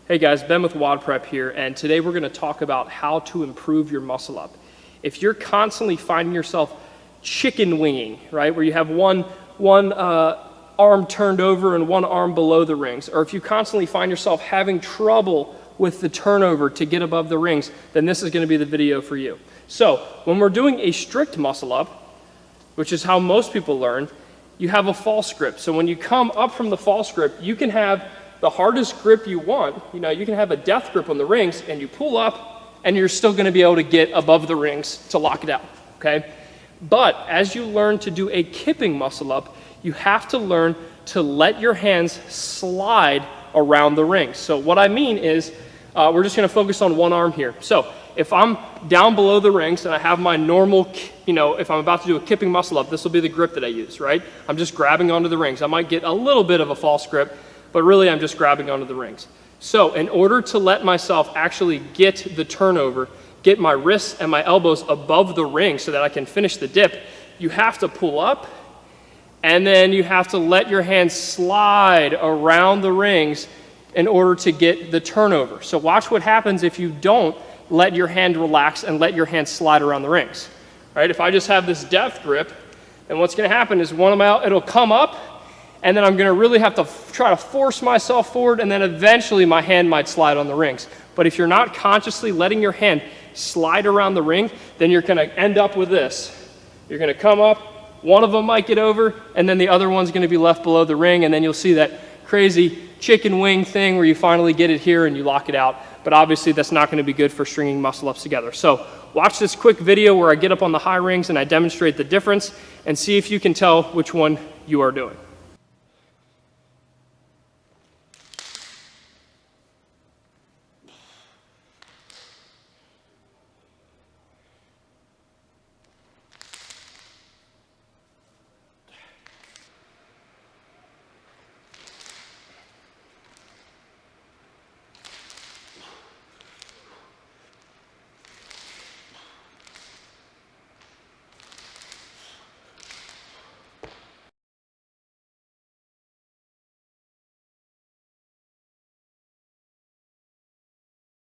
Hey guys, Ben with WODprep here, and today we're going to talk about how to improve your muscle up. If you're constantly finding yourself chicken winging, right, where you have one arm turned over and one arm below the rings, or if you constantly find yourself having trouble with the turnover to get above the rings, then this is going to be the video for you. So when we're doing a strict muscle up, which is how most people learn, you have a false grip. So when you come up from the false grip, you can have the hardest grip you want. You know, you can have a death grip on the rings and you pull up and you're still going to be able to get above the rings to lock it out, okay? But as you learn to do a kipping muscle up, you have to learn to let your hands slide around the rings. So what I mean is, we're just going to focus on one arm here. So if I'm down below the rings and I have my normal, if I'm about to do a kipping muscle up, this will be the grip that I use, right? I'm just grabbing onto the rings. I might get a little bit of a false grip, but really I'm just grabbing onto the rings. So in order to let myself actually get the turnover, get my wrists and my elbows above the ring so that I can finish the dip, you have to pull up and then you have to let your hands slide around the rings in order to get the turnover. So watch what happens if you don't let your hand relax and let your hand slide around the rings. Right? If I just have this death grip, then what's going to happen is it'll come up, and then I'm going to really have to try to force myself forward, and then eventually my hand might slide on the rings. But if you're not consciously letting your hand slide around the ring, then you're going to end up with this. You're going to come up, one of them might get over, and then the other one's going to be left below the ring, and then you'll see that crazy chicken wing thing where you finally get it here and you lock it out. But obviously that's not going to be good for stringing muscle ups together. So watch this quick video where I get up on the high rings and I demonstrate the difference and see if you can tell which one you are doing.